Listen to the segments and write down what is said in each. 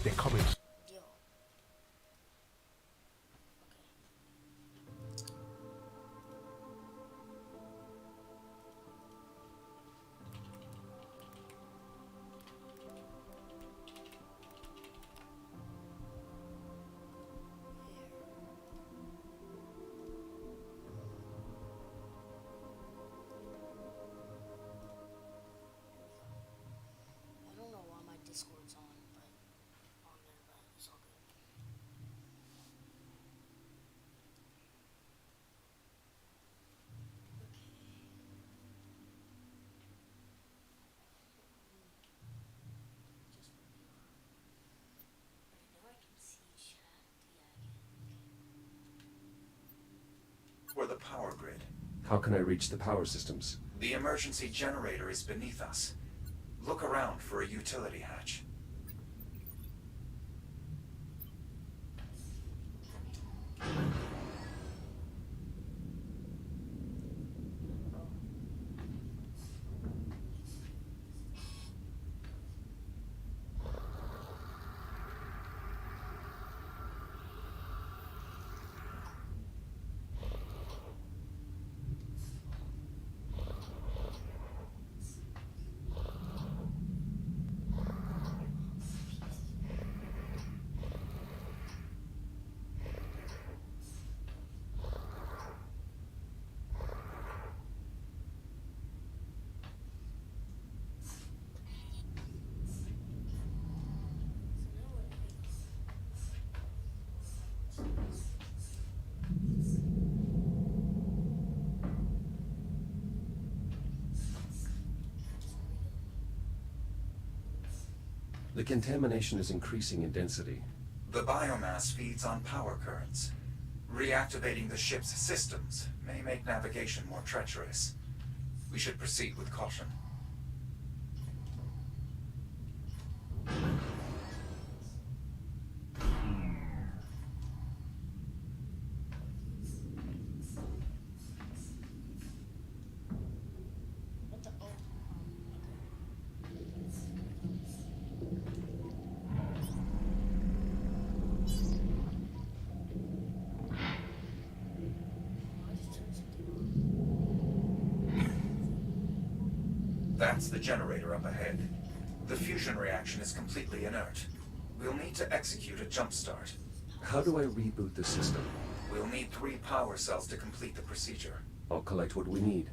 They're coming. Yo. I don't know why my Discord's on, but it's all good. Just for VR. Alright, now I can see chat. Yeah, I can. Or the power grid. How can I reach the power systems? The emergency generator is beneath us. Look around for a utility hatch. The contamination is increasing in density. The biomass feeds on power currents. Reactivating the ship's systems may make navigation more treacherous. We should proceed with caution. What the? Oh. I just turned something on. That's the generator up ahead. The fusion reaction is completely inert. We'll need to execute a jump start. How do I reboot the system? We'll need 3 power cells to complete the procedure. I'll collect what we need.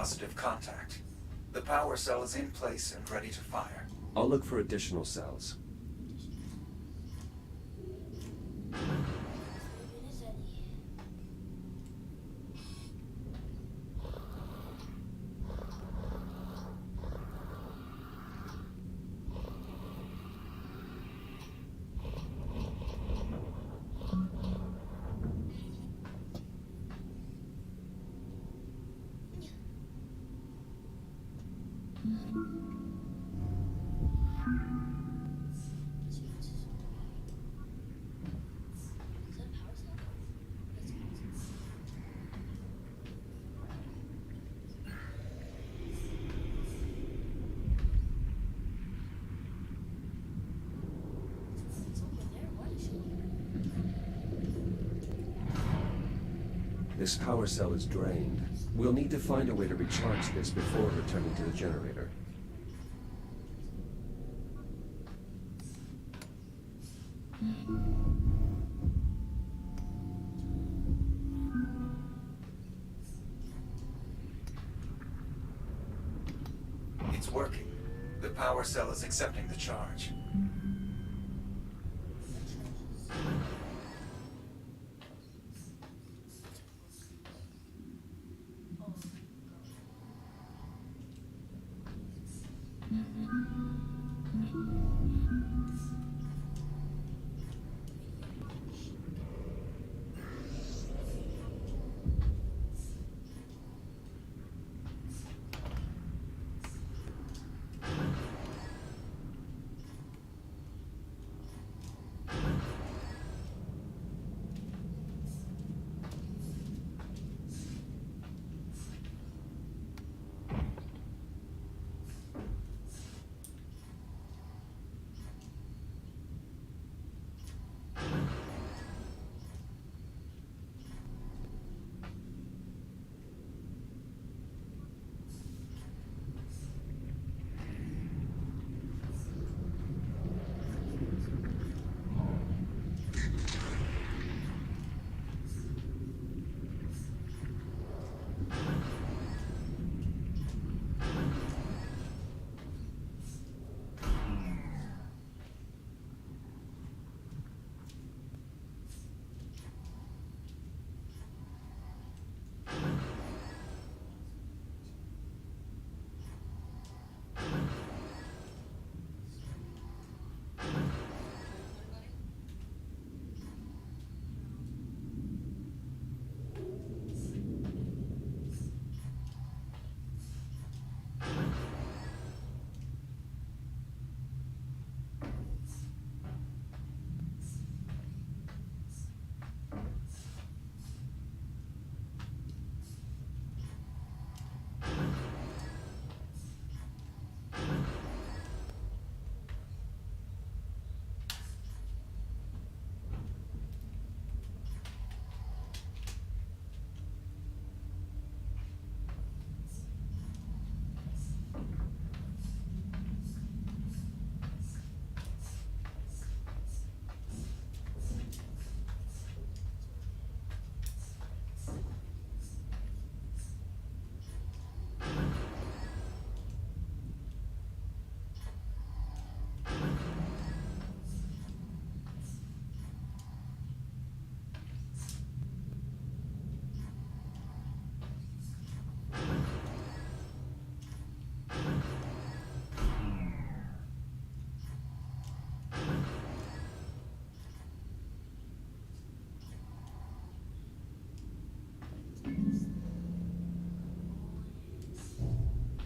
positive contact. The power cell is in place and ready to fire. I'll look for additional cells. This power cell is drained. We'll need to find a way to recharge this before returning to the generator. It's working. The power cell is accepting the charge.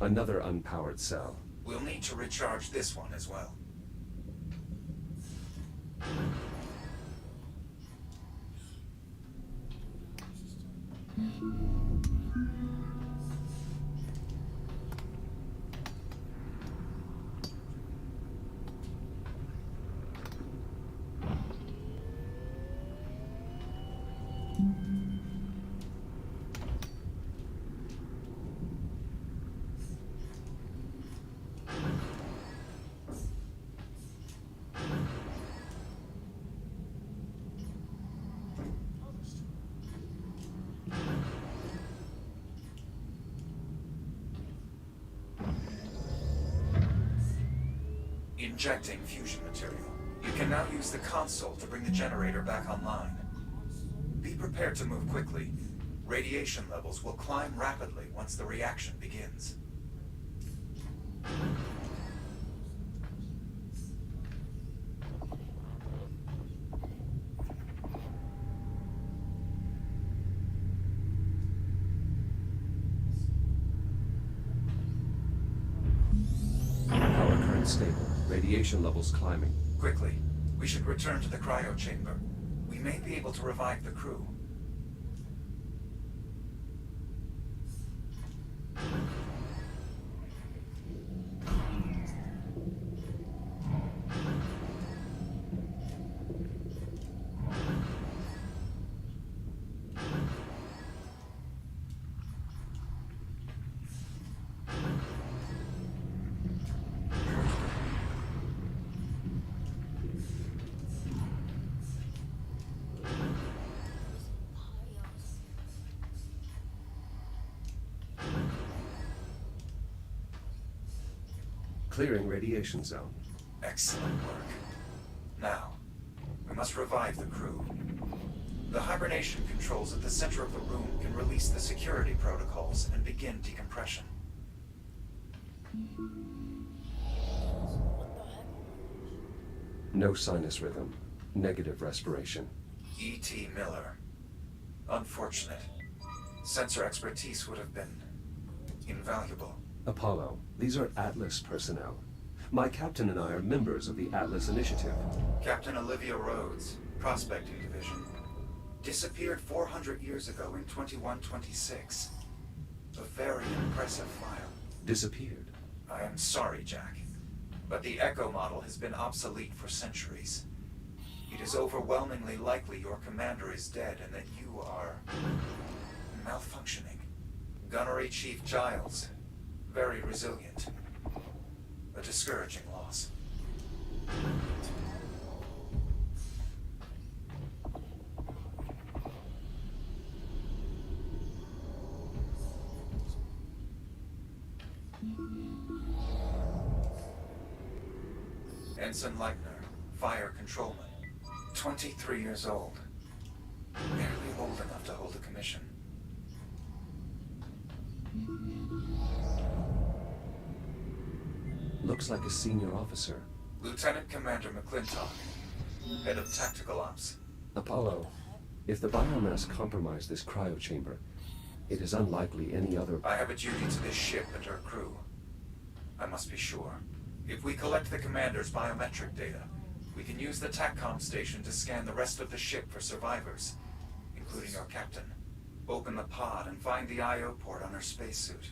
Another unpowered cell. We'll need to recharge this one as well. Injecting fusion material. You can now use the console to bring the generator back online. Be prepared to move quickly. Radiation levels will climb rapidly once the reaction begins. Power current stable. Radiation levels climbing. Quickly, we should return to the cryo chamber. We may be able to revive the crew. Clearing radiation zone. Excellent work. Now, we must revive the crew. The hibernation controls at the center of the room can release the security protocols and begin decompression. No sinus rhythm. Negative respiration. E.T. Miller. Unfortunate. Sensor expertise would have been invaluable. Apollo, these are Atlas personnel. My captain and I are members of the Atlas Initiative. Captain Olivia Rhodes, Prospecting Division. Disappeared 400 years ago in 2126. A very impressive file. Disappeared. I am sorry, Jack, but the Echo model has been obsolete for centuries. It is overwhelmingly likely your commander is dead and that you are malfunctioning. Gunnery Chief Giles, very resilient. A discouraging loss. Ensign Leitner, Fire Controlman. 23 years old. Barely old enough to hold a commission. Looks like a senior officer. Lieutenant Commander McClintock, Head of Tactical Ops. Apollo, if the biomass compromised this cryo chamber, it is unlikely any other... I have a duty to this ship and her crew. I must be sure. If we collect the commander's biometric data, we can use the TACCOM station to scan the rest of the ship for survivors, including your captain. Open the pod and find the I.O. port on her spacesuit.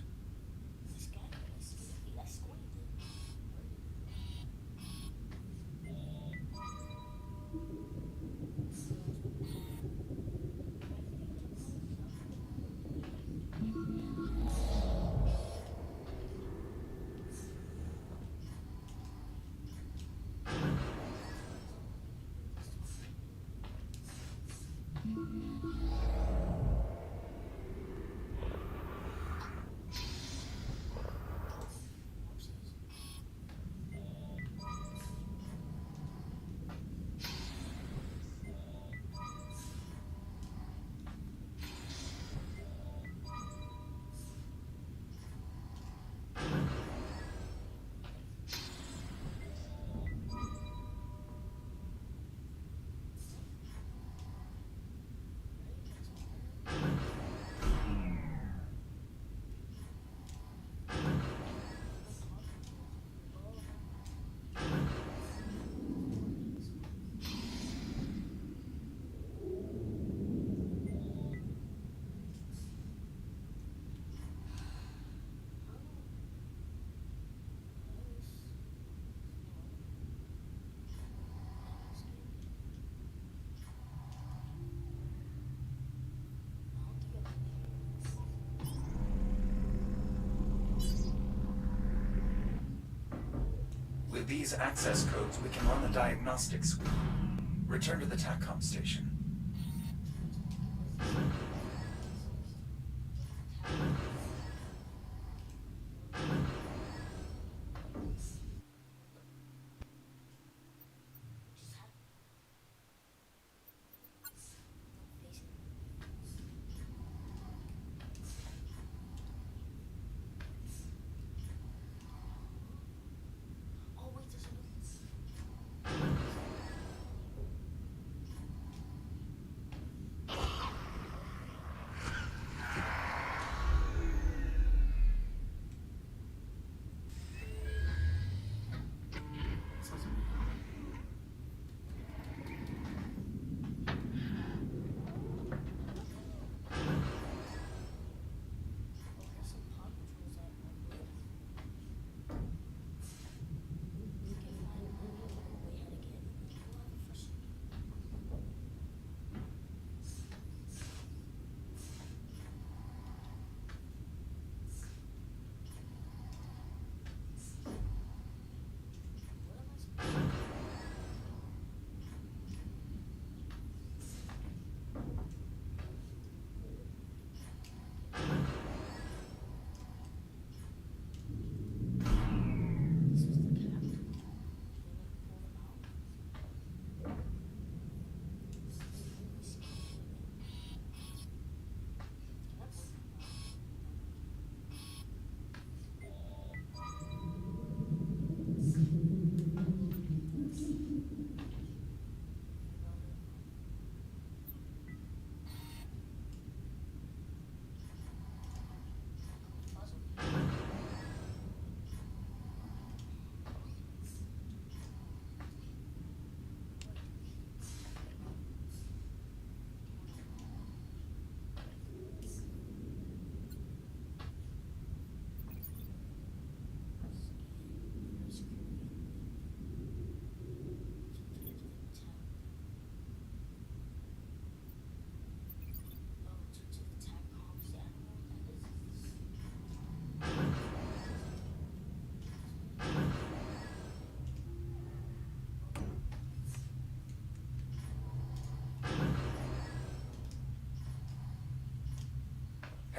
With these access codes, we can run the diagnostics. Return to the TACCOM station.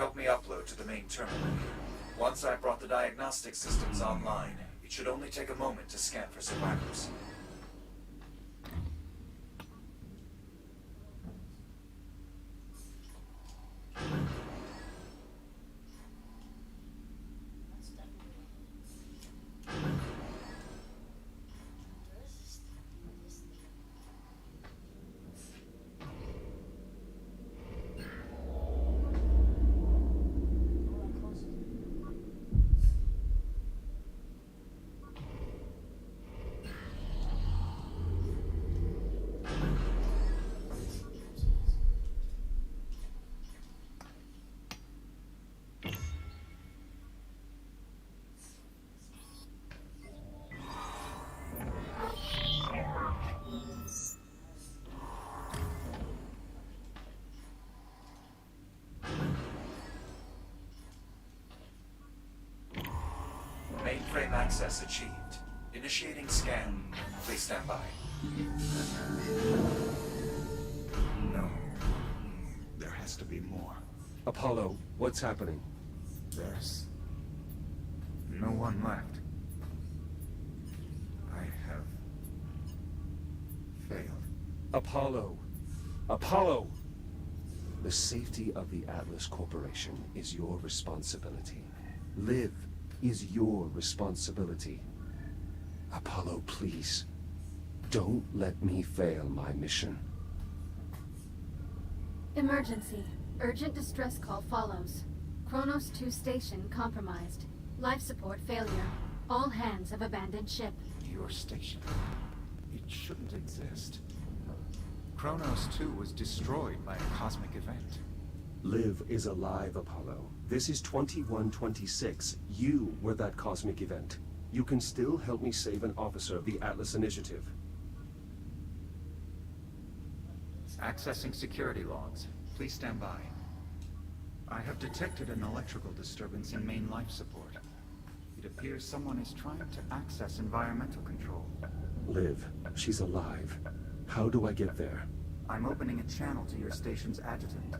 Help me upload to the main terminal. Once I've brought the diagnostic systems online, it should only take a moment to scan for survivors. That's definitely there is this thing. Oh, that closes it. Mainframe access achieved. Initiating scan. Please stand by. No. There has to be more. Apollo, what's happening? There's no one left. I have failed. Apollo! Apollo! The safety of the Atlas Corporation is your responsibility. Liv is your responsibility. Apollo, please. Don't let me fail my mission. Emergency. Urgent distress call follows. Kronos 2 station compromised. Life support failure. All hands have abandoned ship. Your station. It shouldn't exist. Kronos 2 was destroyed by a cosmic event. Liv is alive, Apollo. This is 2126. You were that cosmic event. You can still help me save an officer of the Atlas Initiative. Accessing security logs. Please stand by. I have detected an electrical disturbance in main life support. It appears someone is trying to access environmental control. Liv, she's alive. How do I get there? I'm opening a channel to your station's adjutant.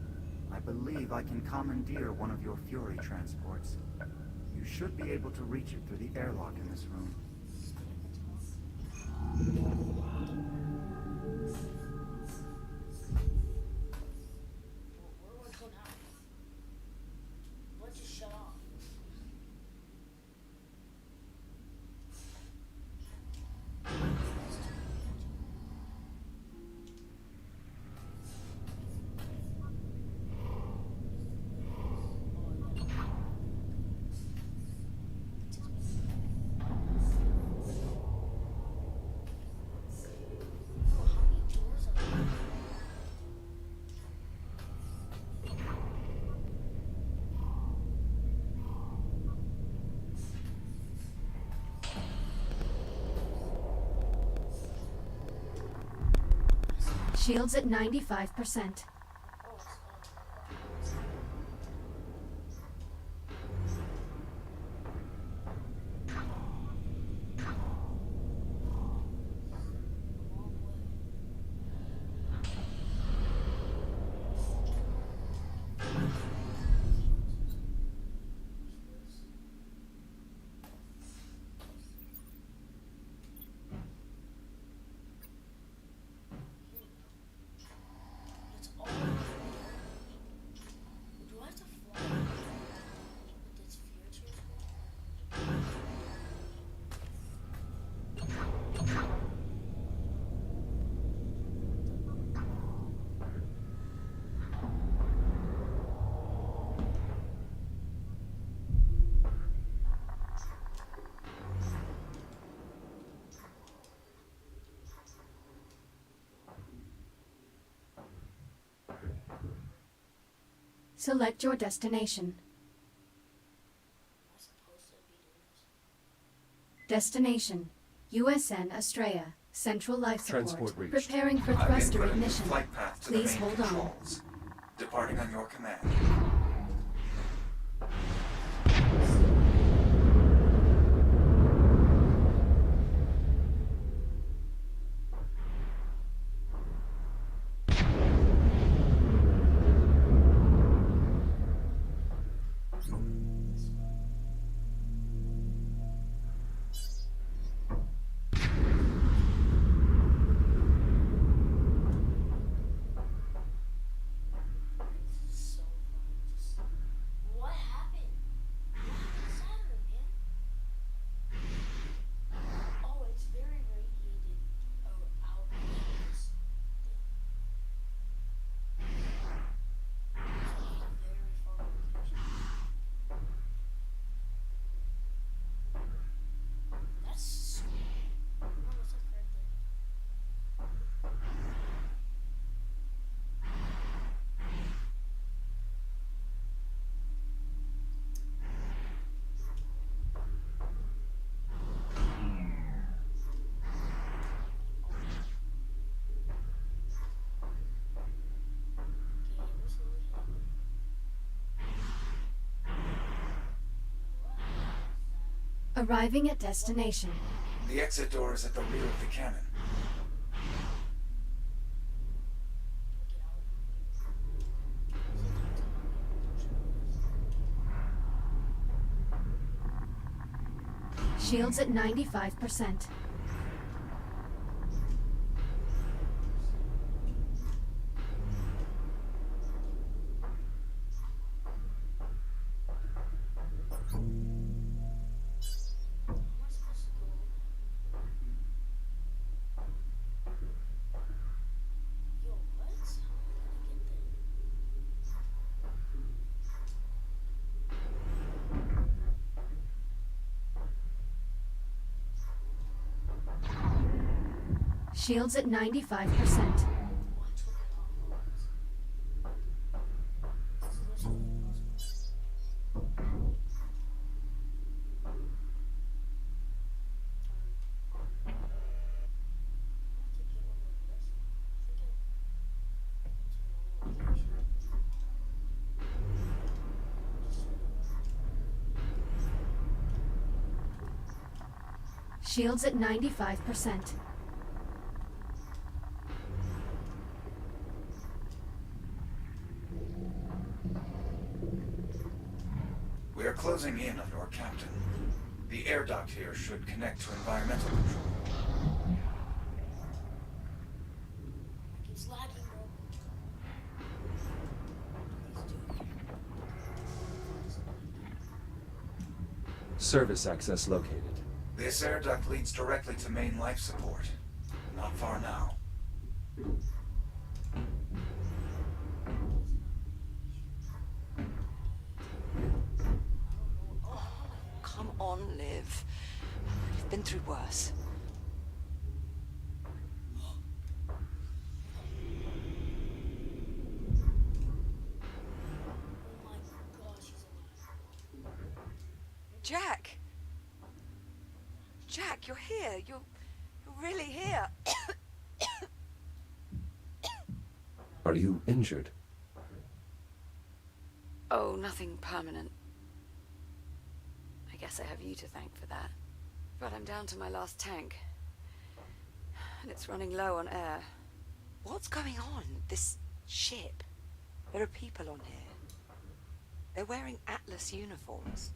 I believe I can commandeer one of your Fury transports. You should be able to reach it through the airlock in this room. Where do I go now? What just shut off? Oh, how many doors are there? Shields at 95%. Oh, it's, wrong way. It's all do I have to fly with this future? Select your destination. Am I supposed to be doing this? Destination. USN Astraea. Central Life Support. Transport reached. Preparing for I've thruster inputted the ignition. flight path to Please the main hold on. controls. Departing on your command. Arriving at destination. The exit door is at the rear of the cannon. Shields at 95%. Yo, what? How am I gonna get there? Shields at 95%. Watch what it unlocks. There's something else. Shields at 95%. We are closing in on your captain. The air duct here should connect to environmental control. It's lagging, bro. Service access located. This air duct leads directly to main life support. Not far now. Come on, Liv. You've been through worse. Oh my gosh, he's alive. Jack! Jack, you're here. You're really here. Are you injured? Oh, nothing permanent. I guess I have you to thank for that. But I'm down to my last tank. And it's running low on air. What's going on? This ship? There are people on here. They're wearing Atlas uniforms.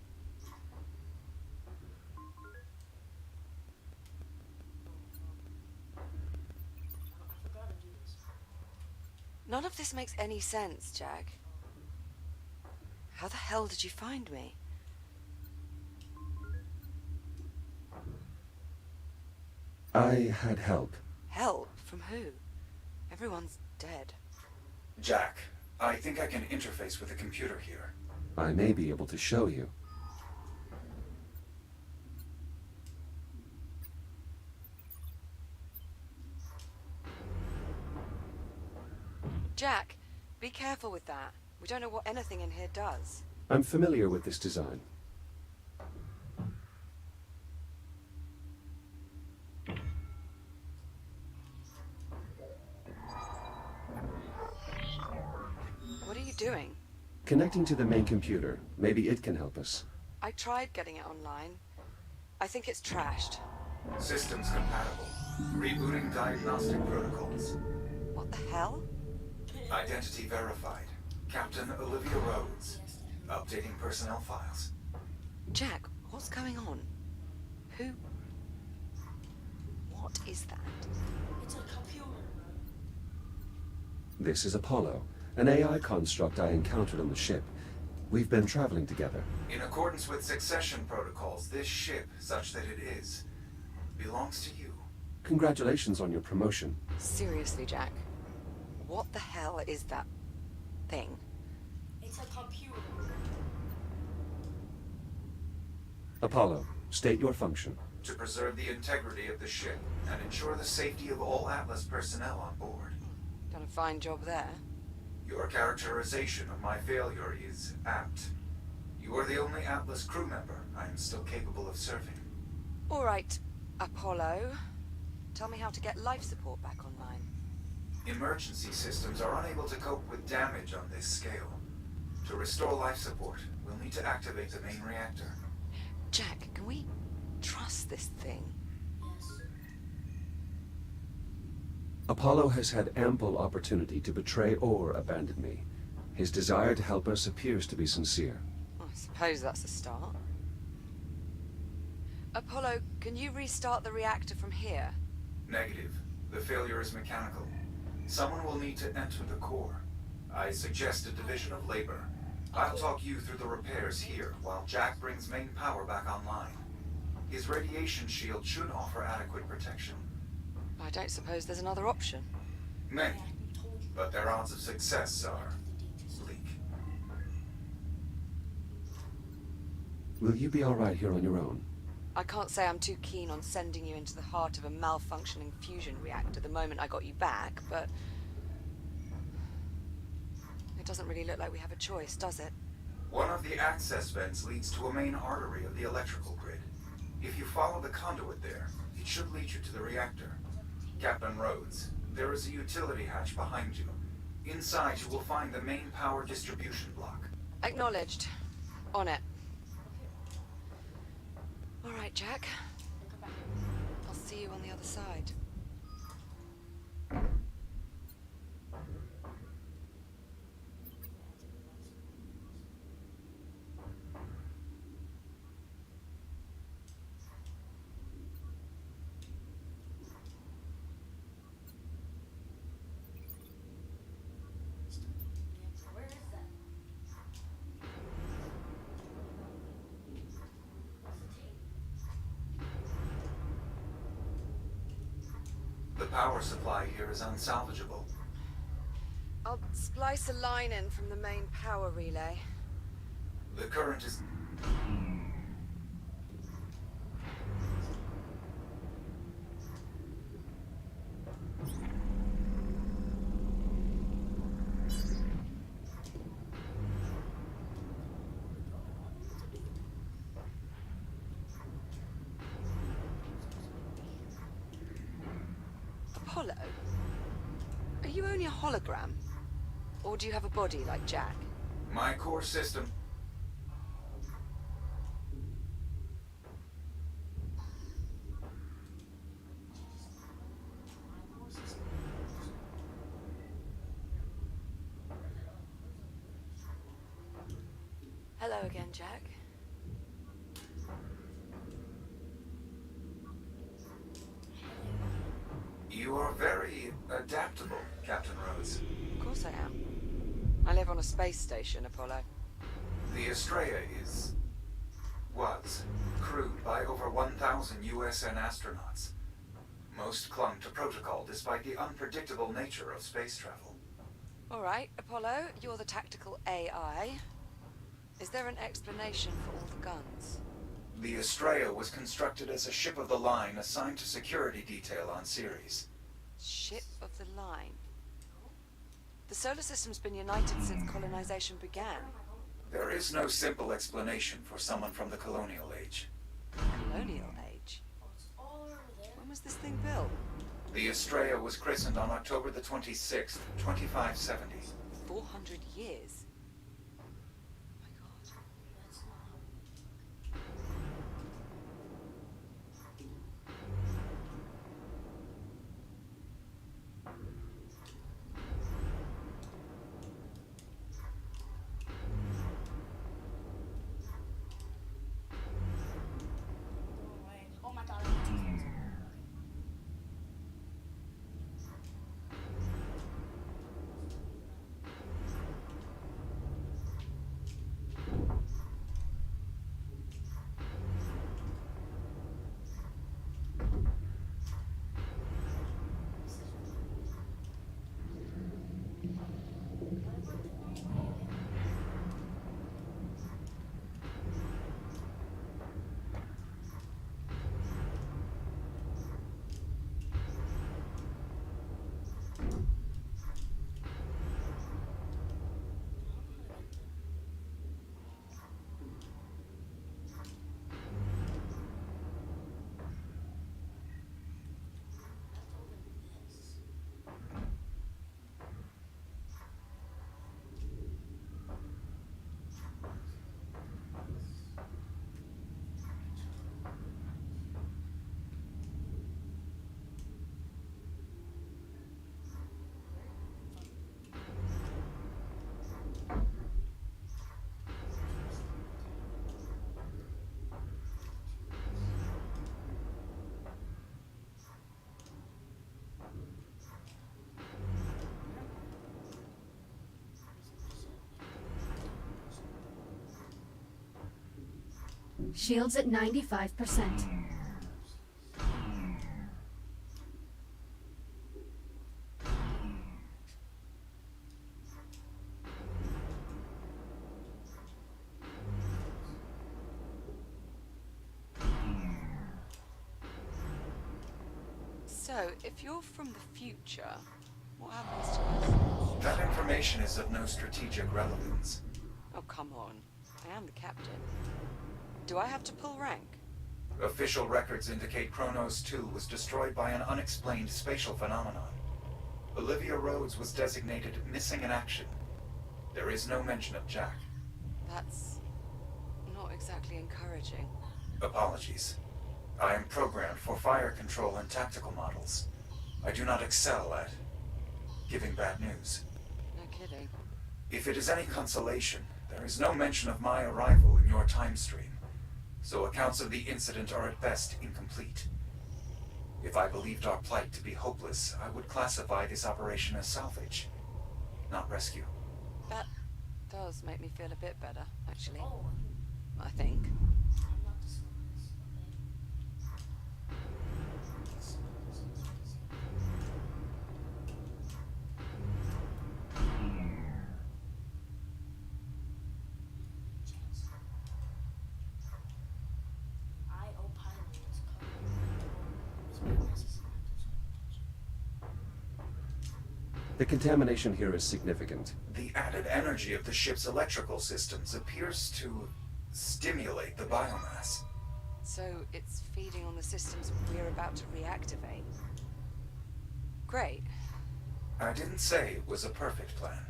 I forgot to do this. None of this makes any sense, Jack. How the hell did you find me? I had help. Help? From who? Everyone's dead. Jack, I think I can interface with the computer here. I may be able to show you. Jack, be careful with that. We don't know what anything in here does. I'm familiar with this design. What are you doing? Connecting to the main computer. Maybe it can help us. I tried getting it online. I think it's trashed. Systems compatible. Rebooting diagnostic protocols. What the hell? Identity verified. Captain Olivia Rhodes. Updating personnel files. Jack, what's going on? Who? What is that? It's a computer, bro. This is Apollo, an AI construct I encountered on the ship. We've been traveling together. In accordance with succession protocols, this ship, such that it is, belongs to you. Congratulations on your promotion. Seriously, Jack. What the hell is that thing? It's a computer. Apollo, state your function. To preserve the integrity of the ship and ensure the safety of all Atlas personnel on board. Done a fine job there. Your characterization of my failure is apt. You are the only Atlas crew member I am still capable of serving. All right, Apollo. Tell me how to get life support back online. Emergency systems are unable to cope with damage on this scale. To restore life support, we'll need to activate the main reactor. Jack, can we trust this thing. Yes. Apollo has had ample opportunity to betray or abandon me. His desire to help us appears to be sincere. I suppose that's a start. Apollo, can you restart the reactor from here? Negative. The failure is mechanical. Someone will need to enter the core. I suggest a division of labor. I'll talk you through the repairs here, while Jack brings main power back online. His radiation shield should offer adequate protection. I don't suppose there's another option. Many, but their odds of success are bleak. Will you be all right here on your own? I can't say I'm too keen on sending you into the heart of a malfunctioning fusion reactor the moment I got you back, but... it doesn't really look like we have a choice, does it? One of the access vents leads to a main artery of the electrical grid. If you follow the conduit there, it should lead you to the reactor. Captain Rhodes, there is a utility hatch behind you. Inside you will find the main power distribution block. Acknowledged. On it. All right, Jack. I'll see you on the other side. Where is that? The power supply here is unsalvageable. I'll splice a line in from the main power relay. The current is... Apollo? Are you only a hologram? Or do you have a body like Jack? My core system... Hello again, Jack. You are very adaptable, Captain Rhodes. Of course I am. I live on a space station, Apollo. The Estrella was crewed by over 1,000 USN astronauts. Most clung to protocol despite the unpredictable nature of space travel. All right, Apollo, you're the tactical AI. Is there an explanation for all the guns? The Estrella was constructed as a ship of the line assigned to security detail on Ceres. Ship of the line. The solar system's been united since colonization began. There is no simple explanation for someone from the colonial age. Colonial age? Oh, it's all over there. When was this thing built? The Estrella was christened on October the 26th, 2570. 400 years. Oh my god. That's not. Oh my god. Shields at 95%. So, if you're from the future, what happens to us? That information is of no strategic relevance. Oh, come on. I am the captain. Do I have to pull rank? Official records indicate Kronos 2 was destroyed by an unexplained spatial phenomenon. Olivia Rhodes was designated missing in action. There is no mention of Jack. That's not exactly encouraging. Apologies. I am programmed for fire control and tactical models. I do not excel at giving bad news. No kidding. If it is any consolation, there is no mention of my arrival in your time stream, so accounts of the incident are at best incomplete. If I believed our plight to be hopeless, I would classify this operation as salvage, not rescue. That does make me feel a bit better, actually. Oh, I think. I'm not the smartest, okay? I opine it's covered. The contamination here is significant. The added energy of the ship's electrical systems appears to stimulate the biomass. So it's feeding on the systems we're about to reactivate. Great. I didn't say it was a perfect plan.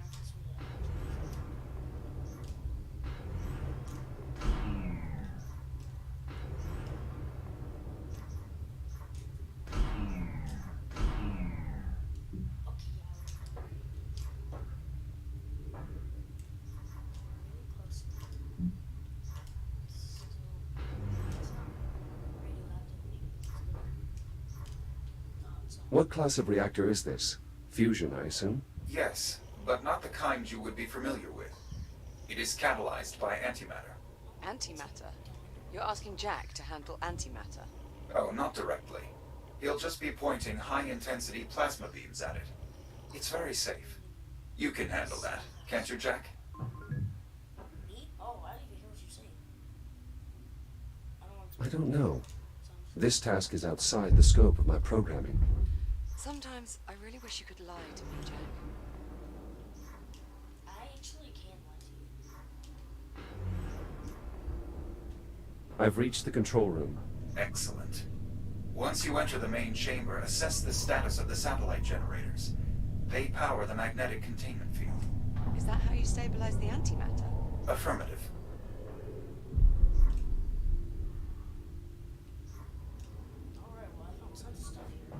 What class of reactor is this? Fusion, I assume? Yes, but not the kind you would be familiar with. It is catalyzed by antimatter. Antimatter? You're asking Jack to handle antimatter? Oh, not directly. He'll just be pointing high-intensity plasma beams at it. It's very safe. You can handle that, can't you, Jack? Me? Oh, I didn't even hear what you said. I don't want to. I don't know. This task is outside the scope of my programming. Sometimes I really wish you could lie to me, Jack. I actually can lie to you. I've reached the control room. Excellent. Once you enter the main chamber, assess the status of the satellite generators. They power the magnetic containment field. Is that how you stabilize the antimatter? Affirmative. Alright, well, I found tons of stuff here.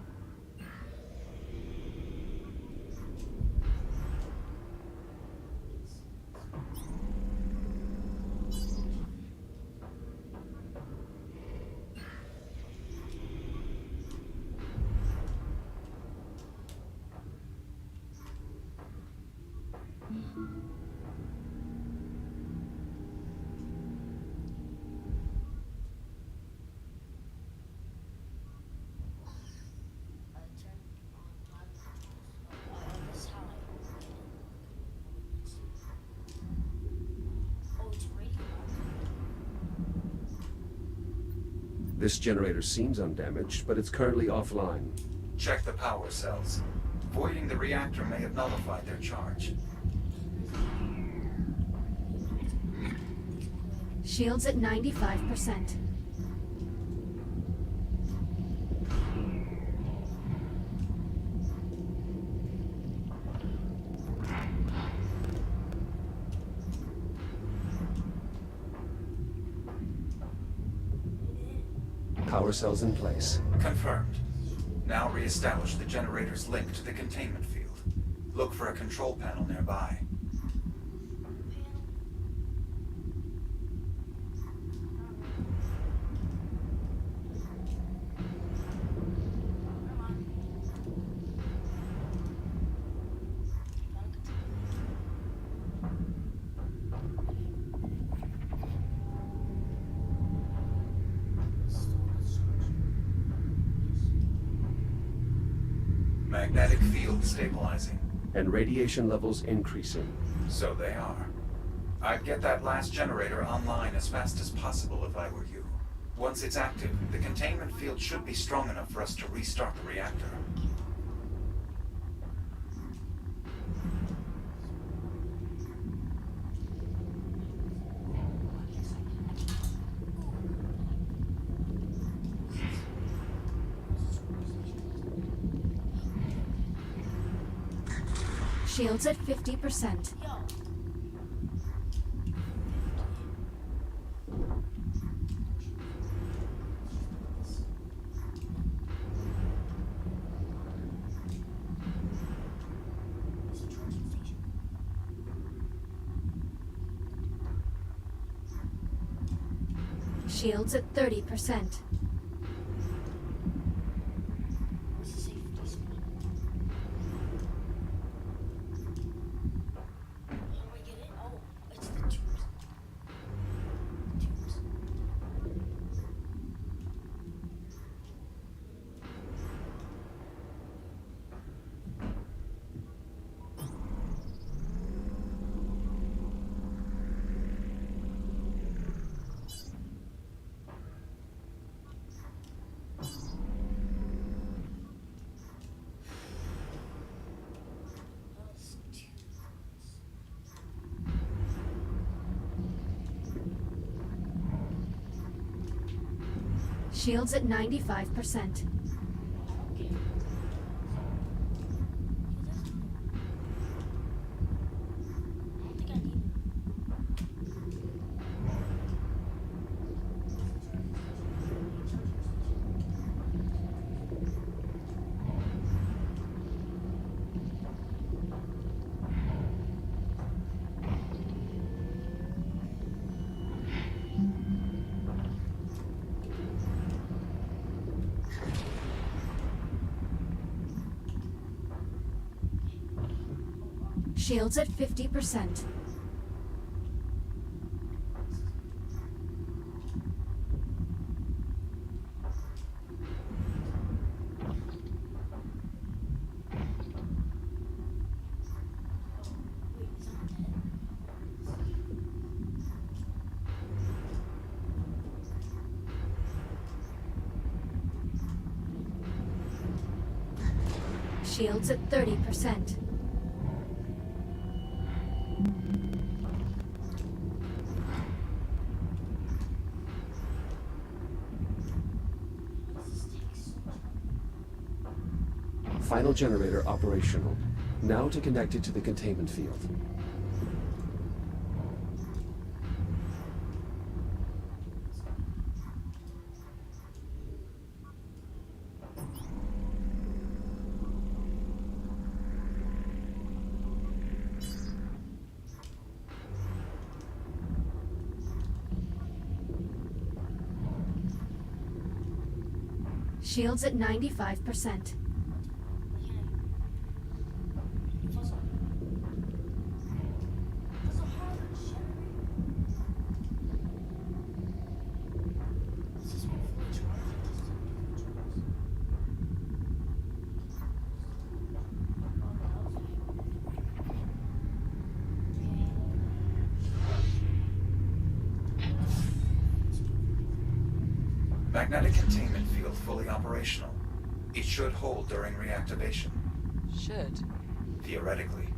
I turned on plasma. That's how I get it. Oh, it's radioactive. This generator seems undamaged, but it's currently offline. Check the power cells. Voiding the reactor may have nullified their charge. Shields at 95%. Power cells in place. Confirmed. Now re-establish the generator's link to the containment field. Look for a control panel nearby. Magnetic field stabilizing. And radiation levels increasing. So they are. I'd get that last generator online as fast as possible if I were you. Once it's active, the containment field should be strong enough for us to restart the reactor. Shields at 50%. Yo. Shields at 30%. What's the safety speed? How do I get it? Oh, it's the tubes. Tubes. Those tubes. Shields at 95%. Okay. I don't think I need it. Shields at 50%. Wait, is that dead? Shields at 30%. Why does this take so long? Final generator operational. Now to connect it to the containment field. Shields at 95%. Why can't I? Fuzzle. Fuzzle harder, generator. Is this one fully charged? Or does it have controls? Magnetic containment field fully operational. It should hold during reactivation. Should. Theoretically.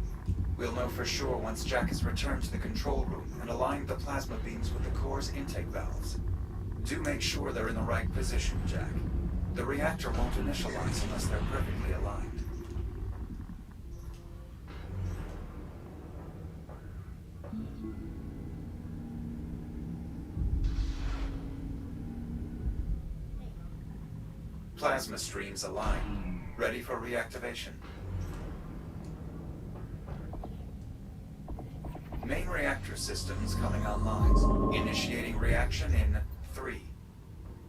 We'll know for sure once Jack has returned to the control room and aligned the plasma beams with the core's intake valves. Do make sure they're in the right position, Jack. The reactor won't initialize unless they're perfectly aligned. Plasma streams aligned, ready for reactivation. Main reactor systems coming online. Initiating reaction in 3,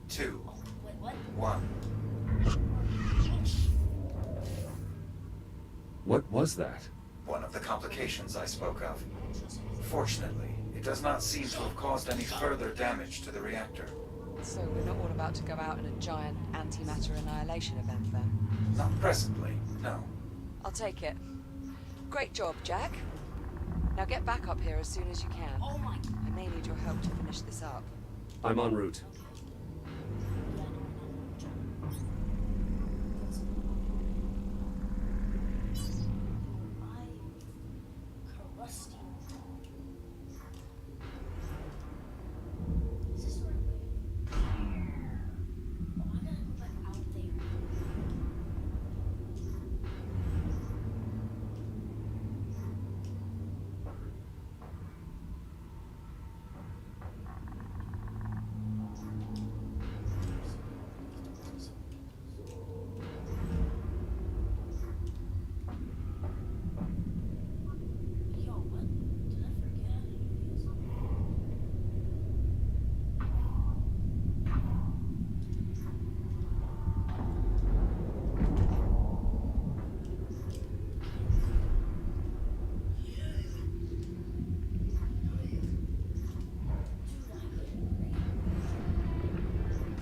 2, Wait, what? 1. What was that? One of the complications I spoke of. Fortunately, it does not seem to have caused any further damage to the reactor. So we're not all about to go out in a giant antimatter annihilation event then? Not presently. No. I'll take it. Great job, Jack. Now get back up here as soon as you can. Oh my. I may need your help to finish this up. I'm en route. Crusty. Is this the right way? Oh, I gotta go back out there. Yo, what? Did I forget how to do this?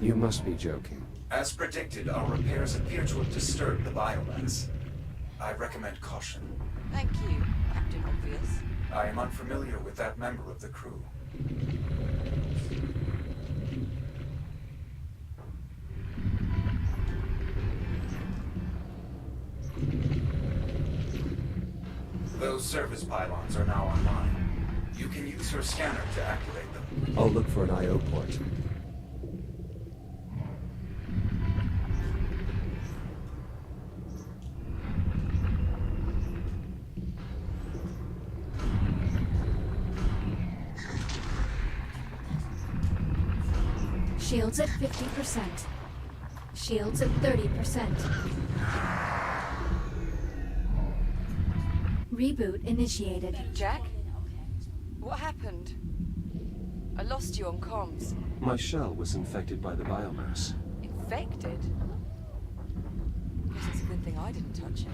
You must be joking. As predicted, our repairs appear to have disturbed the biomass. I recommend caution. Thank you, Captain Obvious. I am unfamiliar with that member of the crew. Those service pylons are now online. You can use your scanner to activate them. I'll look for an I/O port. Shields at 50%. Shields at 30%. Reboot initiated. Jack? What happened? I lost you on comms. My shell was infected by the biomass. Infected? Guess it's a good thing I didn't touch it.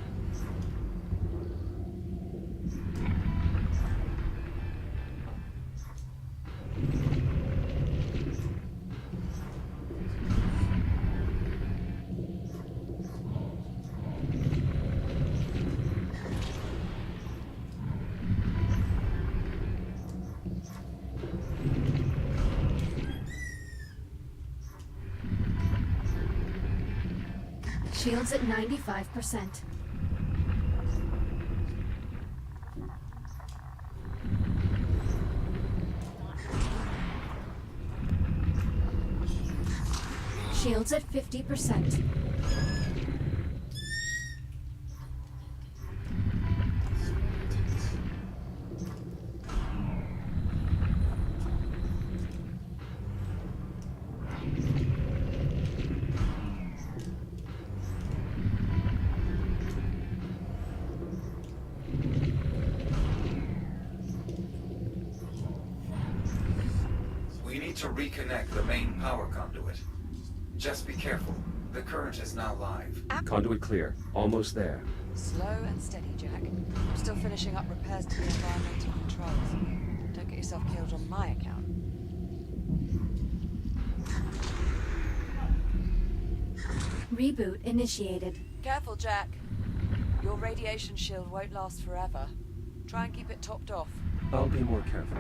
Shields at 95%. Shields at 50%. We need to reconnect the main power conduit. Just be careful. The current is now live. Conduit clear. Almost there. Slow and steady, Jack. I'm still finishing up repairs to the environmental controls. Don't get yourself killed on my account. Reboot initiated. Careful, Jack. Your radiation shield won't last forever. Try and keep it topped off. I'll be more careful.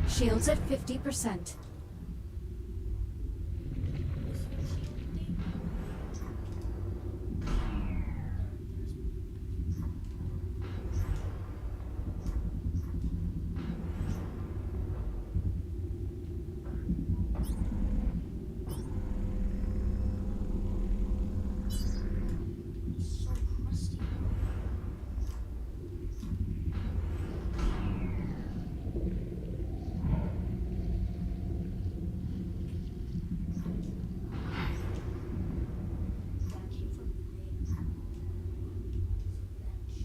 Shields at 50%. So crusty. That came from there. Bench.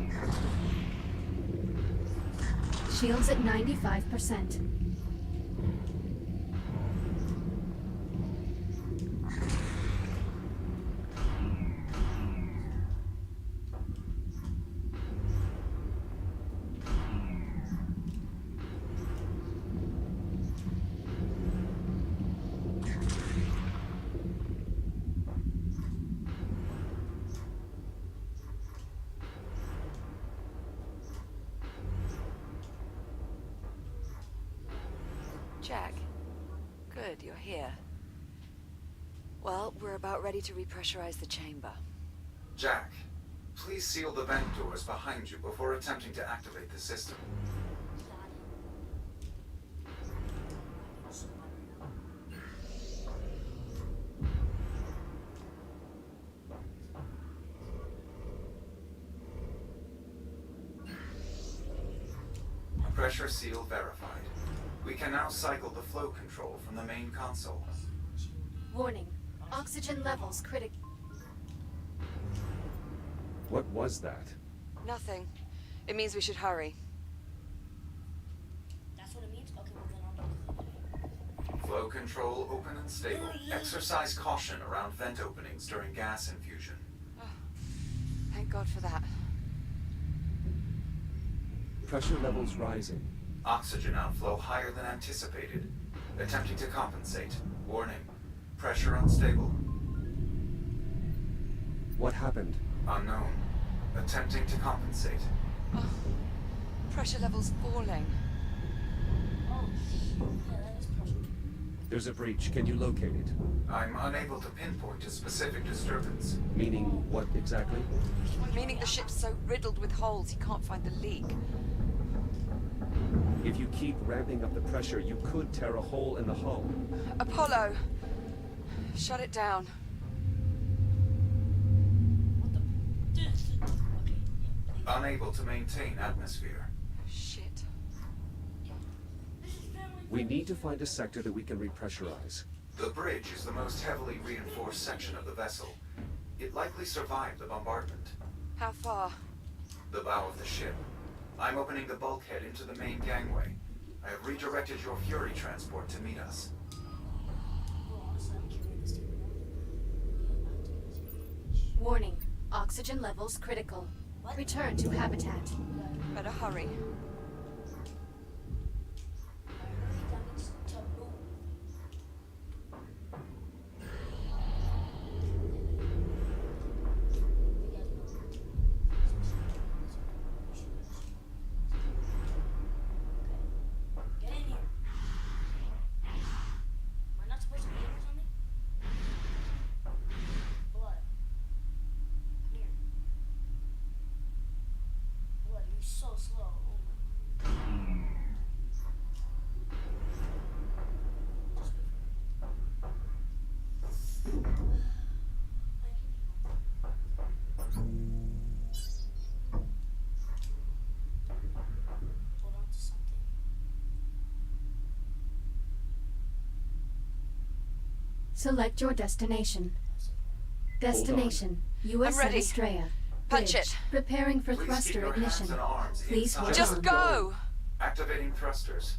Yeah, Shields at 95%. Jack, good, you're here. Well, we're about ready to repressurize the chamber. Jack, please seal the vent doors behind you before attempting to activate the system. Pressure seal verified. We can now cycle the flow control from the main console. Warning. Oxygen levels critical. What was that? Nothing. It means we should hurry. That's what it means? Okay, well then I'll do it. Flow control open and stable. Exercise caution around vent openings during gas infusion. Thank God for that. Pressure levels rising. Oxygen outflow higher than anticipated. Attempting to compensate. Warning. Pressure unstable. What happened? Unknown. Attempting to compensate. Oh, pressure levels falling. Oh, yeah, that is pressure. There's a breach. Can you locate it? I'm unable to pinpoint a specific disturbance. Meaning what exactly? Meaning the ship's so riddled with holes he can't find the leak. If you keep ramping up the pressure, you could tear a hole in the hull. Apollo! Shut it down. What the? Okay, yeah, please. Unable to maintain atmosphere. Shit. This is family. We need to find a sector that we can repressurize. The bridge is the most heavily reinforced section of the vessel. It likely survived the bombardment. How far? The bow of the ship. I'm opening the bulkhead into the main gangway. I have redirected your Fury transport to meet us. Well, honestly, I'm carrying this thing around. Warning. Oxygen levels critical. What? Return to habitat. Better hurry. That means to move. Get in here. Am I not supposed to be here or something? Blood. Come here. Blood, you're so slow. Oh my. Just wait for me. I can hold on to something. Select your destination. Destination. USS ready. Estrella. Punch Bridge. it. Preparing for Please keep thruster your ignition. hands and arms Please inside. hold Just on. go! Activating thrusters.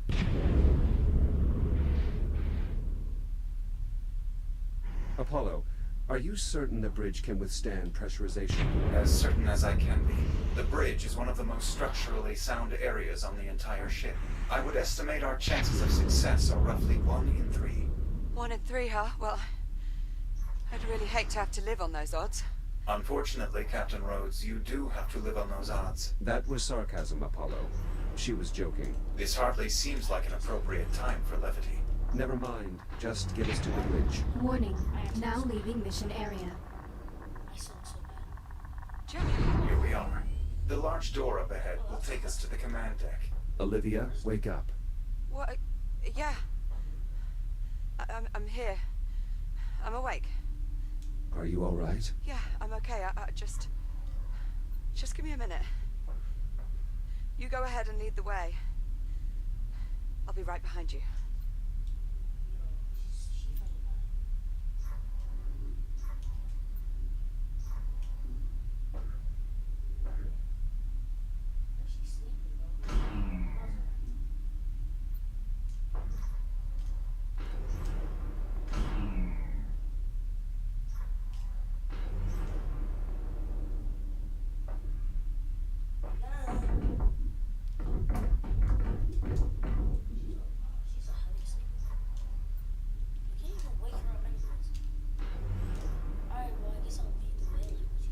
Apollo, Are you certain the bridge can withstand pressurization? As certain as I can be. The bridge is one of the most structurally sound areas on the entire ship. I would estimate our chances of success are roughly 1 in 3. 1 in 3, huh? Well, I'd really hate to have to live on those odds. Unfortunately, Captain Rhodes, you do have to live on those odds. That was sarcasm, Apollo. She was joking. This hardly seems like an appropriate time for levity. Never mind. Just get us to the bridge. Warning, now leaving mission area. I sound so bad. Jack, Here we are. The large door up ahead will take us to the command deck. Olivia, wake up. what? Yeah. I'm here. I'm awake. Are you all right? Yeah, I'm okay. I just give me a minute. You go ahead and lead the way. I'll be right behind you. She fucking bad. Where's she sleeping, bro? She's a heavy sleeper. You can't even wake her up anyways. Alright, well, I guess I'll lead the way like what she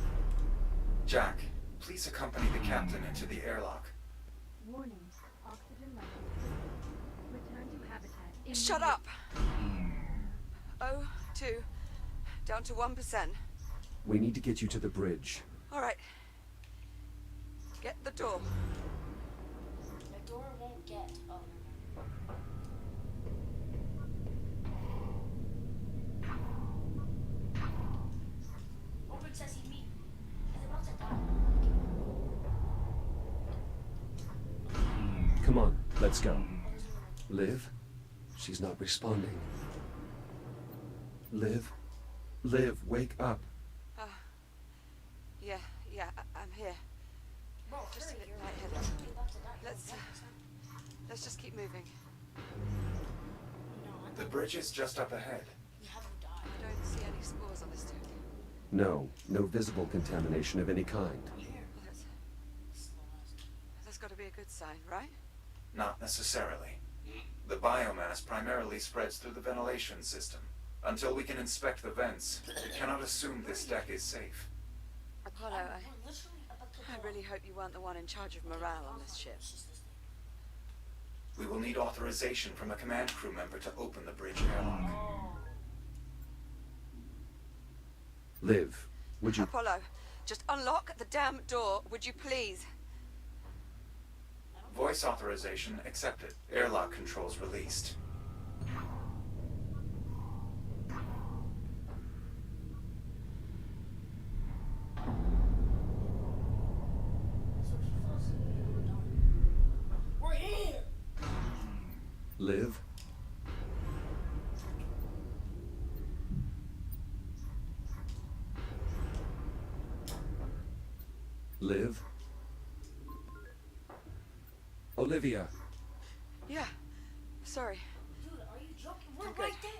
said. Jack, please accompany the captain into the airlock. Warning, oxygen levels. Return to habitat. Shut up! Oh, 2. Down to 1%. We need to get you to the bridge. All right. Get the door. The door won't get. Oh, never mind. Open sesame. He's about to die. Come on, let's go. Liv? She's not responding. Liv? Liv, wake up. Yeah, I'm here. Bro, Just a hurry, bit you're lightheaded. literally about to die. Let's just keep moving. No, I The bridge is just up ahead. we haven't died. I don't see any spores on this tank. No visible contamination of any kind. Well, that's got to be a good sign, right? Not necessarily. The biomass primarily spreads through the ventilation system. Until we can inspect the vents, we cannot assume this deck is safe. Apollo, We're literally about to I really hope you weren't the one in charge of morale on this ship. It's just this thing. We will need authorization from a command crew member to open the bridge airlock. Liv, would you... Apollo, just unlock the damn door, would you please? Voice authorization accepted. Airlock controls released. So she falls asleep. We're done. We're here! Liv? Liv? Olivia? Yeah, sorry. Dude, are you joking? We're right there!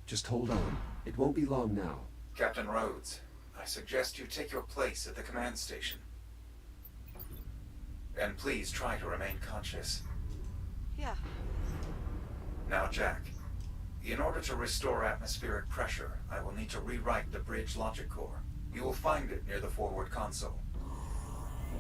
Just hold on. It won't be long now. Captain Rhodes, I suggest you take your place at the command station. And please try to remain conscious. Yeah, Now, Jack, in order to restore atmospheric pressure, I will need to rewrite the bridge logic core. You will find it near the forward console.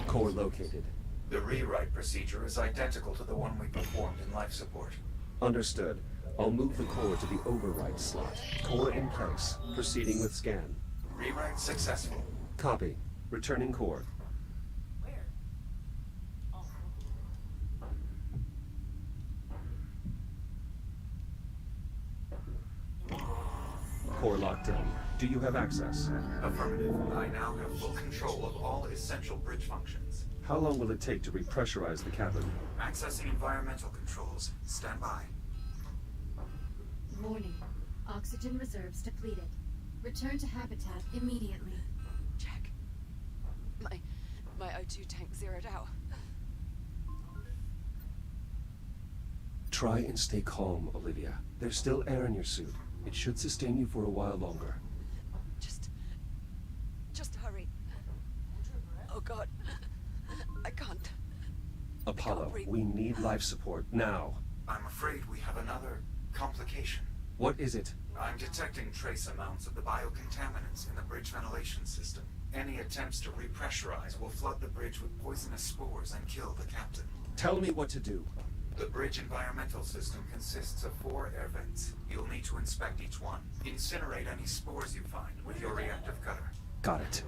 Core located. The rewrite procedure is identical to the one we performed in life support. Understood. I'll move the core to the override slot. Core in place. Proceeding with scan. Rewrite successful. Copy. Returning core. Where? Oh. Core locked in. Do you have access? Affirmative. I now have full control of all essential bridge functions. How long will it take to repressurize the cabin? Accessing environmental controls. Stand by. Warning, oxygen reserves depleted. Return to habitat immediately. Jack. My O2 tank zeroed out. Try and stay calm, Olivia. There's still air in your suit. It should sustain you for a while longer. Apollo, we need life support now. I'm afraid we have another complication. What is it? I'm detecting trace amounts of the biocontaminants in the bridge ventilation system. Any attempts to repressurize will flood the bridge with poisonous spores and kill the captain. Tell me what to do. The bridge environmental system consists of 4 air vents. You'll need to inspect each one. Incinerate any spores you find with your reactive cutter. Got it.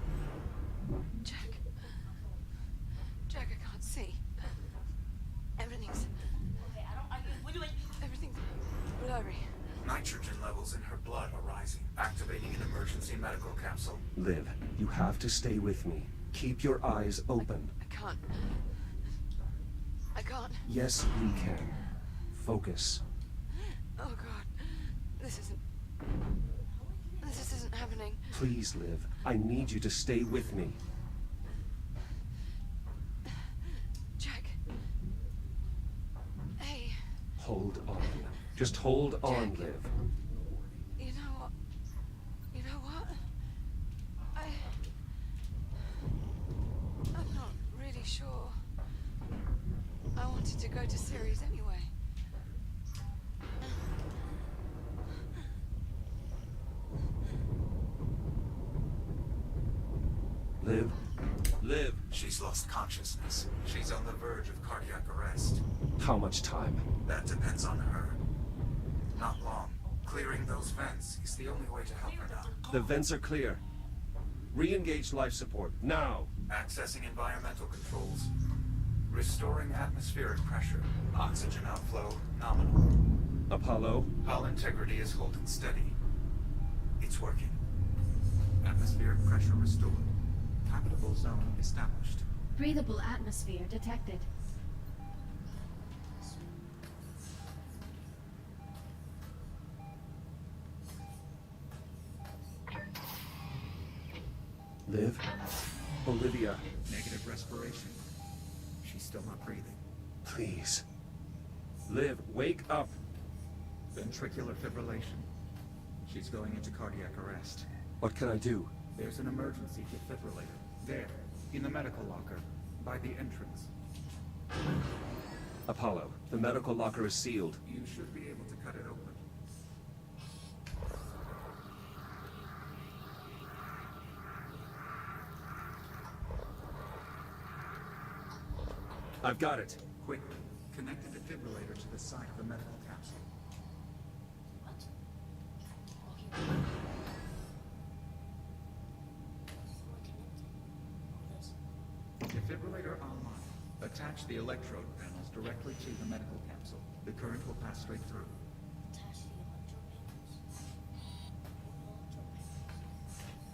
Jack. Jack, I can't see. Everything's Okay, wait. everything's blurry. Nitrogen levels in her blood are rising, activating an emergency medical capsule. Liv, you have to stay with me. Keep your eyes open. I can't. I can't. Yes, you can. Focus. Oh God. This isn't happening. Please, Liv. I need you to stay with me. Jack. Hey. Hold on. Just hold on, Jack. Liv. You know what? You know what? I'm not really sure. I wanted to go to Ceres anyway. Liv? Liv! She's lost consciousness. She's on the verge of cardiac arrest. How much time? That depends on her. Not long. Clearing those vents is the only way to help her now. The vents are clear. Re-engage life support, now! Accessing environmental controls. Restoring atmospheric pressure. Oxygen outflow nominal. Apollo? Hull integrity is holding steady. It's working. Atmospheric pressure restored. Habitable zone established. Breathable atmosphere detected. Liv? Olivia, Negative respiration. She's still not breathing. please. Liv, wake up! Ventricular fibrillation. She's going into cardiac arrest. What can I do? There's an emergency defibrillator. There, in the medical locker, by the entrance. Apollo, the medical locker is sealed. You should be able to cut it open. I've got it. Quickly, connect the defibrillator to the side of the medical capsule. What? Okay. We're connected. Oh, this. Defibrillator online. Attach the electrode panels directly to the medical capsule. The current will pass straight through. Attach the electro panels. Electro panels.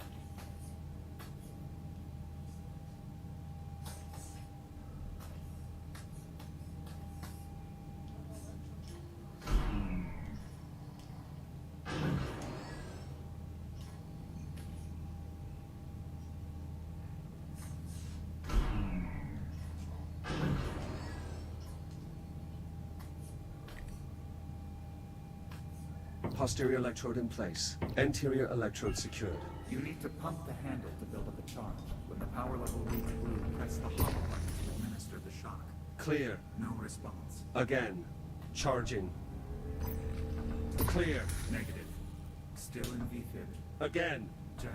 Posterior electrode in place. Anterior electrode secured. You need to pump the handle to build up a charge. When the power level reaches blue, press the hollow button to administer the shock. Clear. No response. Again. Charging. Clear. Negative. Still in VFib. Again. Jack.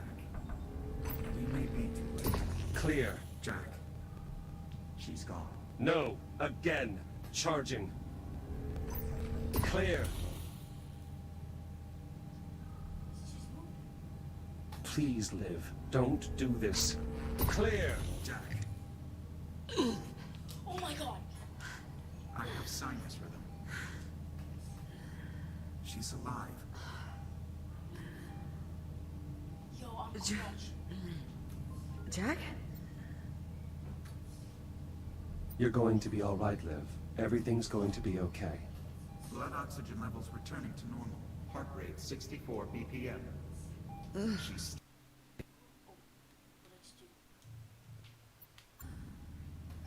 We may be too late. Clear. Jack. She's gone. No. Again. Charging. Clear. Please, Liv. Don't do this. Clear. Jack. Oh my god! I have sinus rhythm. She's alive. Yo, I'm Jack. crushed. Jack? You're going to be all right, Liv. Everything's going to be okay. Blood oxygen levels returning to normal. Heart rate 64 BPM. She's What did I just do?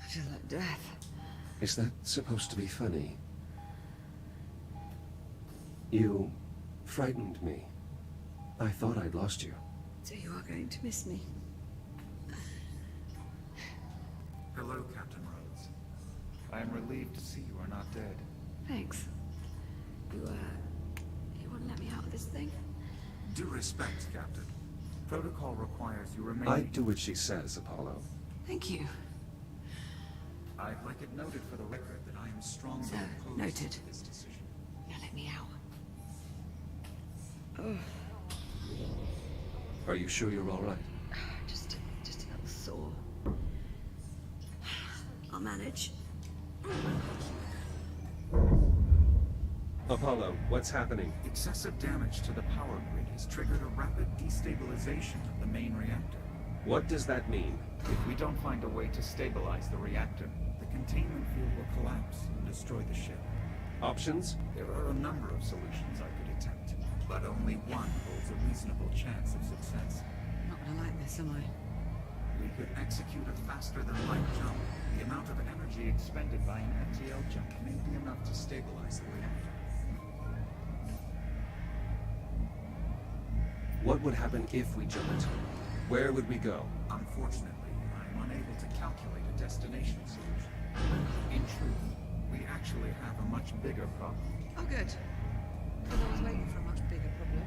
I feel like death. Is that supposed to be funny? You frightened me. I thought I'd lost you. So you are going to miss me. Hello, Captain Rhodes. I am relieved to see you are not dead. Thanks. You wouldn't let me out of this thing? Due respect, Captain. Protocol requires you remain... I do what she says, Apollo. Thank you. I'd like it noted for the record that I am strongly So, opposed noted. to this decision. Now let me out. Are you sure you're all right? Just a little sore. I'll manage. Apollo, what's happening? Excessive damage to the power grid has triggered a rapid destabilization of the main reactor. What does that mean? If we don't find a way to stabilize the reactor, the containment field will collapse and destroy the ship. Options? There are a number of solutions I could attempt, but only one holds a reasonable chance of success. I'm not gonna like this, am I? We could execute a faster-than-light jump. The amount of energy expended by an FTL jump may be enough to stabilize the reactor. What would happen if we jumped? Where would we go? Unfortunately, I'm unable to calculate a destination solution. In truth, we actually have a much bigger problem. Oh, good. Because I was waiting for a much bigger problem.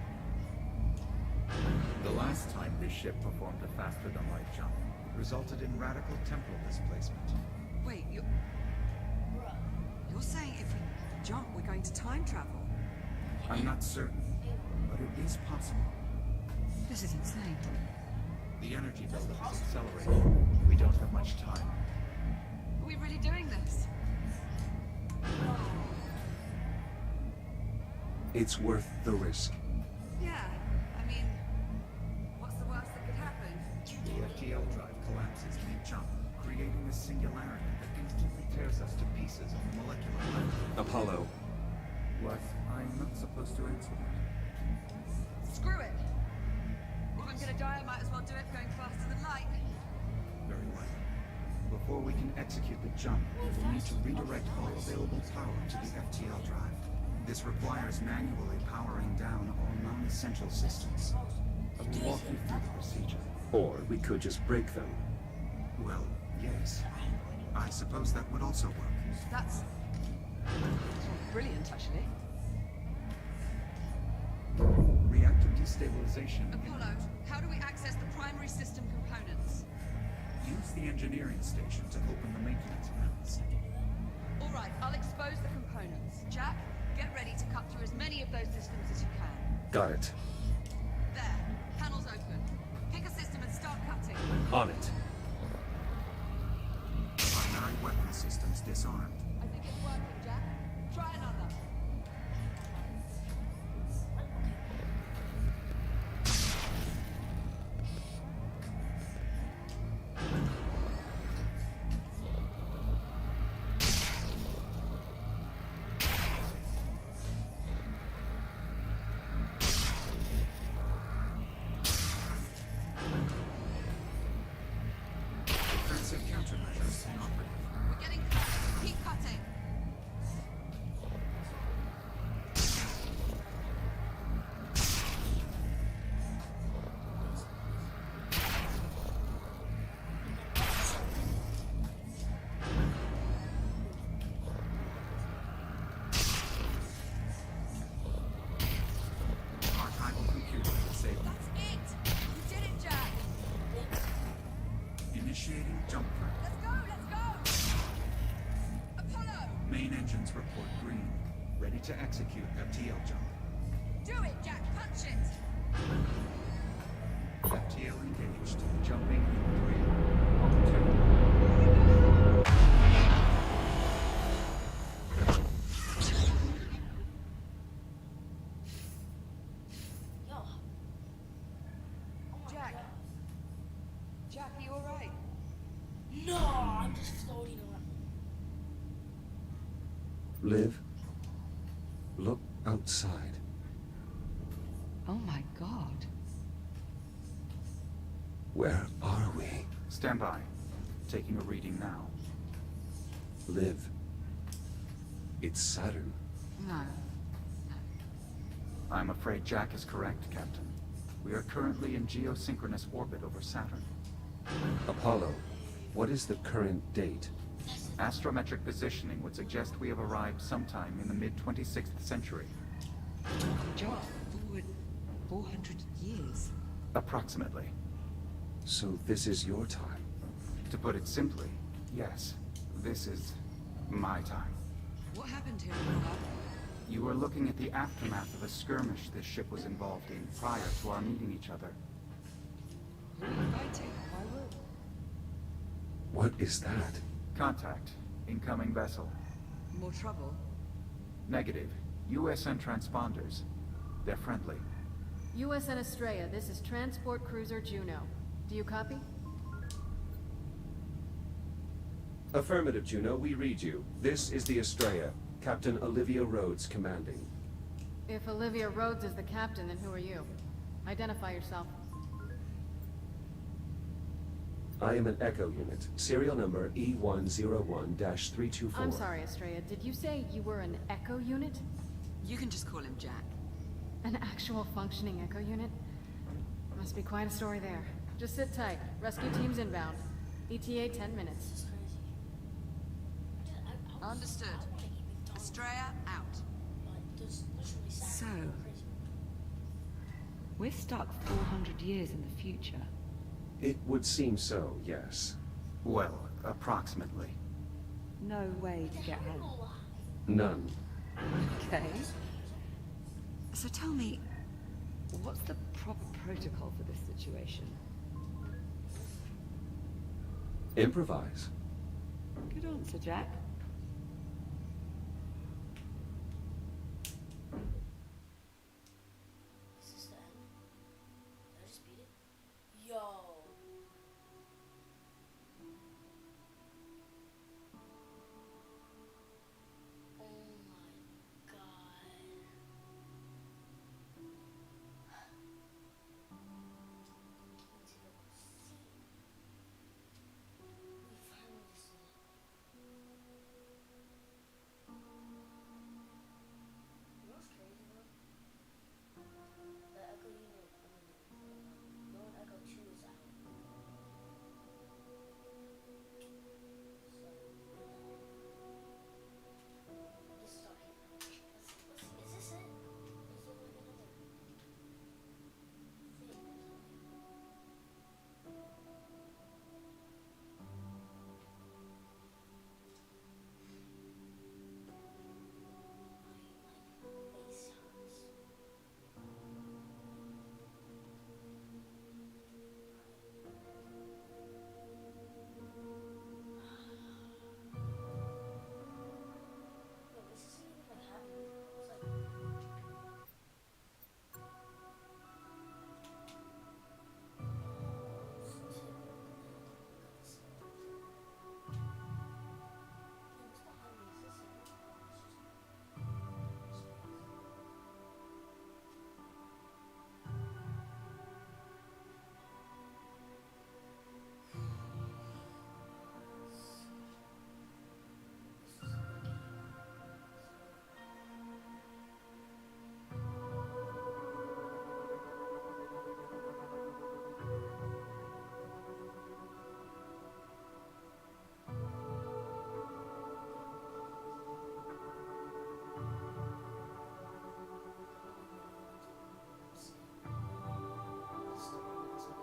The last time this ship performed a faster-than-light jump, it resulted in radical temporal displacement. Wait, you're saying if we jump, we're going to time travel? I'm not certain, but it is possible. This is insane. The energy buildup is accelerating. We don't have much time. Are we really doing this? It's worth the risk. Yeah. I mean, what's the worst that could happen? The FTL drive collapses mid-jump, creating a singularity that instantly tears us to pieces on the molecular level. Apollo, What? I'm not supposed to answer that. Screw it. If I'm gonna die, I might as well do it going faster than light. Very well. Before we can execute the jump, we will need to redirect all available power to the FTL drive. This requires manually powering down all non-essential systems. I will walk you through the procedure. or we could just break them. Well, yes. I suppose that would also work. That's brilliant, actually. Reactor destabilization. Apollo, how do we access the primary system components? Use the engineering station to open the maintenance panels. All right, I'll expose the components. Jack, get ready to cut through as many of those systems as you can. Got it. There, panels open. Pick a system and start cutting. On it. Primary weapon systems disarmed. I think it's working, Jack. Try another. Defensive countermeasures inoperative. We're getting cut. Keep cutting. Archival computer disabled. That's it! You did it, Jack! Initiating jump plan. Let's go! Apollo! Main engines report green. Ready to execute FTL jump. Do it, Jack! Punch it! FTL engaged. Jumping in 3, 2. Yo. Jack. Jack, are you alright? No, I'm just floating around. Liv, look outside. Oh my god. Where are we? Stand by. Taking a reading now. Liv, it's Saturn. No. I'm afraid Jack is correct, Captain. We are currently in geosynchronous orbit over Saturn. Apollo, what is the current date? That's Astrometric positioning would suggest we have arrived sometime in the mid-26th century. Jump forward 400 years. Approximately. So this is your time. To put it simply, yes. This is my time. What happened here, Rob? You were looking at the aftermath of a skirmish this ship was involved in prior to our meeting each other. Who are you fighting? Why would? What is that? Contact. Incoming vessel. More trouble? Negative. USN transponders. They're friendly. USN Estrella, this is Transport Cruiser Juno. Do you copy? Affirmative, Juno. We read you. This is the Estrella. Captain Olivia Rhodes commanding. If Olivia Rhodes is the captain, then who are you? Identify yourself. I am an Echo unit. Serial number E101-324. I'm sorry, Estrella. Did you say you were an Echo unit? You can just call him Jack. An actual functioning Echo unit? Must be quite a story there. Just sit tight. Rescue team's inbound. ETA 10 minutes. This is crazy. Understood. I wanna eat McDonald's. Estrella out. Like, there's literally So- something crazy. We're stuck 400 years in the future. It would seem so, yes. Well, approximately. No way to get How are you home. alive? None. Okay. So tell me, what's the proper protocol for this situation? Improvise. Good answer, Jack. Is this the end? Did I just beat it? Yo. Oh my god. Let's go see. We finally just did it. You know what's crazy though? The Echo unit, Lone Echo 2 is out. So, this is our hit. Let's see, is this it? Does it look like another thing or something? My face hurts. Yo, this isn't even like happy. It's like. Almost tipping. Got the stars. Yo, what's behind me? Is this it? Oh, it's just space. This is like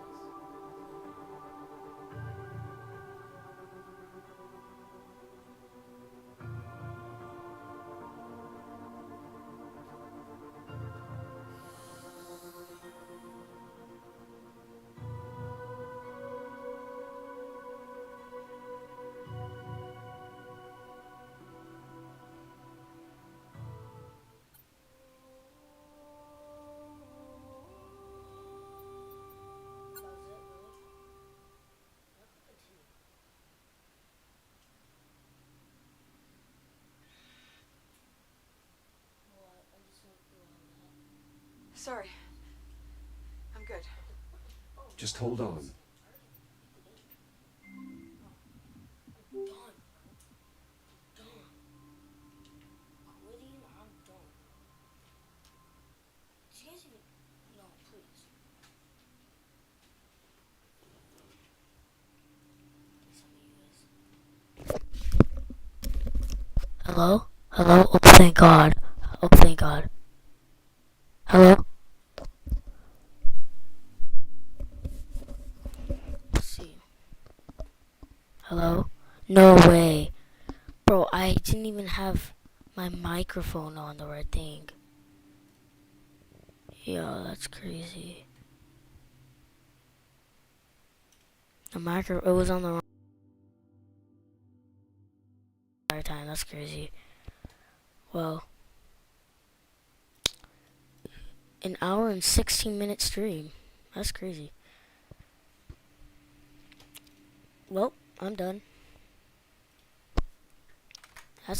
a game. That was it, really? Can I click continue? What? I just went through all that. Sorry. I'm good. Oh, Just hold on. I already beat the game. I'm done. Done. Quitting, I'm done. Did you guys even... No, please. Please tell me you guys... Hello? Hello? Oh, thank God. Oh, thank God. Hello? Let's see. Hello? No way. Bro, I didn't even have my microphone on the right thing. Yo, that's crazy. It was on the wrong time. That's crazy. Well, an hour and 16-minute stream. That's crazy. Well, I'm done.